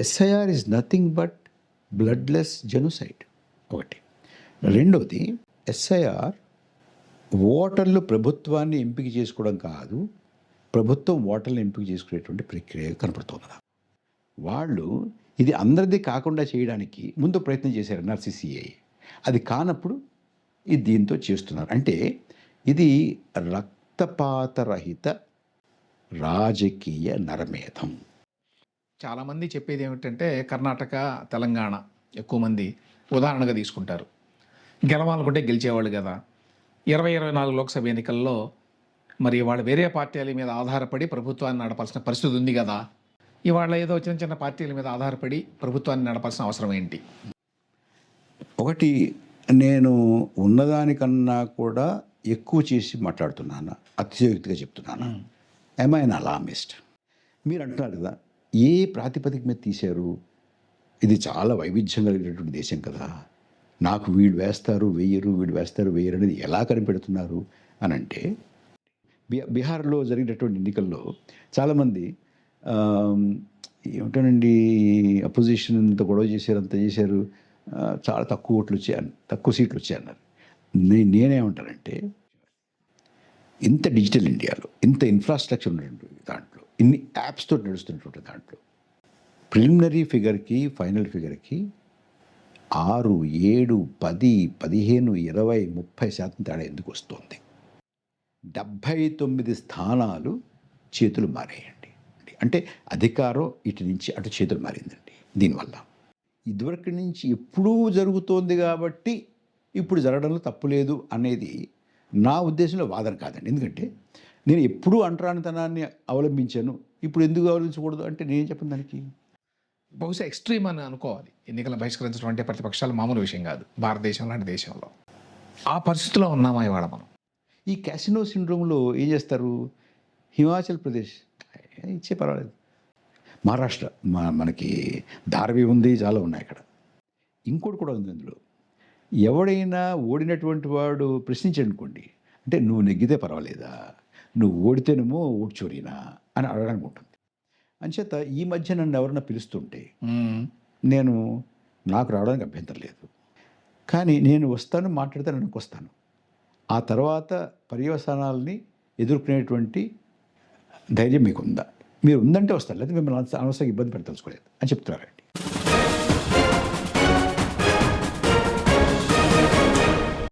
SIR is nothing but bloodless genocide ఒకటి. రెండవది, SIR ఓటర్లు ప్రభుత్వాన్ని ఎంపిక చేసుకోవడం కాదు, ప్రభుత్వం ఓటర్లను ఎంపిక చేసుకునేటువంటి ప్రక్రియ కనపడుతున్నది. వాళ్ళు ఇది అందరిది కాకుండా చేయడానికి ముందు ప్రయత్నం చేశారు ఎన్ఆర్సీసీఏ. అది కానప్పుడు ఇది దీంతో చేస్తున్నారు. అంటే ఇది రక్తపాతరహిత రాజకీయ నరమేధం. చాలామంది చెప్పేది ఏమిటంటే కర్ణాటక, తెలంగాణ ఎక్కువ మంది ఉదాహరణగా తీసుకుంటారు. గెలవాలనుకుంటే గెలిచేవాళ్ళు కదా. 2024 లోక్సభ ఎన్నికల్లో మరి వాళ్ళు వేరే పార్టీల మీద ఆధారపడి ప్రభుత్వాన్ని నడపాల్సిన పరిస్థితి ఉంది కదా. ఇవాళ ఏదో చిన్న చిన్న పార్టీల మీద ఆధారపడి ప్రభుత్వాన్ని నడపాల్సిన అవసరం ఏంటి? ఒకటి, నేను ఉన్నదానికన్నా కూడా ఎక్కువ చేసి మాట్లాడుతున్నాను, అతిశయోక్తిగా చెప్తున్నాను. ఐ అన్ అలామిస్ట్? మీరు అంటున్నారు కదా, ఏ ప్రాతిపదిక మీద తీశారు? ఇది చాలా వైవిధ్యం కలిగినటువంటి దేశం కదా. నాకు వీడు వేస్తారు వెయ్యరు, వీడు వేస్తారు వెయ్యరు అనేది ఎలా కనిపెడుతున్నారు అని అంటే, బీహార్లో జరిగినటువంటి ఎన్నికల్లో చాలామంది ఏమిటోనండి అపోజిషన్ ఇంత గొడవ చేశారు, అంత చేశారు, చాలా తక్కువ ఓట్లు వచ్చాయి, తక్కువ సీట్లు వచ్చాయి అన్నారు. నేనేమంటానంటే, ఇంత డిజిటల్ ఇండియాలో ఇంత ఇన్ఫ్రాస్ట్రక్చర్ ఉన్నటువంటి దాంట్లో, ఇన్ని యాప్స్ తోటి నడుస్తున్నటువంటి దాంట్లో ప్రిలిమినరీ ఫిగర్కి ఫైనల్ ఫిగర్కి 6, 7, 10, 15, 20, 30% తేడా ఎందుకు వస్తుంది? 79 స్థానాలు చేతులు మారేయండి. అంటే అధికారం ఇటు నుంచి అటు చేతులు మారిందండి. దీనివల్ల ఇదివరకు నుంచి ఎప్పుడూ జరుగుతోంది కాబట్టి ఇప్పుడు జరగడంలో తప్పు లేదు అనేది నా ఉద్దేశంలో వాదన కాదండి. ఎందుకంటే నేను ఎప్పుడూ అంటరానితనాన్ని అవలంబించాను, ఇప్పుడు ఎందుకు అవలంబించకూడదు అంటే నేనేం చెప్పను దానికి. బహుశా ఎక్స్ట్రీమ్ అని అనుకోవాలి. ఎన్నికలను బహిష్కరించడం అంటే ప్రతిపక్షాలు మామూలు విషయం కాదు భారతదేశం లాంటి దేశంలో. ఆ పరిస్థితిలో ఉన్నామా ఇవాళ మనం? ఈ క్యాసినో సిండ్రోమ్లో ఏం చేస్తారు? హిమాచల్ ప్రదేశ్ ఇచ్చే పర్వాలేదు, మహారాష్ట్ర మనకి ధారవి ఉంది, చాలా ఉన్నాయి అక్కడ. ఇంకోటి కూడా ఉంది అందులో. ఎవడైనా ఓడినటువంటి వాడు ప్రశ్నించాడు అనుకోండి, అంటే నువ్వు నెగ్గితే పర్వాలేదా, నువ్వు ఓడితేనేమో ఓటు చోరీనా అని అడగడానికి ఉంటుంది. అంచేత ఈ మధ్య నన్ను ఎవరైనా పిలుస్తుంటే నాకు రావడానికి అభ్యంతరం లేదు, కానీ నేను వస్తాను, మాట్లాడితే నన్ను వస్తాను. ఆ తర్వాత పర్యవసానాలని ఎదుర్కొనేటువంటి ధైర్యం మీకు ఉందా? మీరు ఉందంటే వస్తారు, లేదా మిమ్మల్ని అనవసరంగా ఇబ్బంది పెడతలుసుకోలేదు అని చెప్తున్నారు.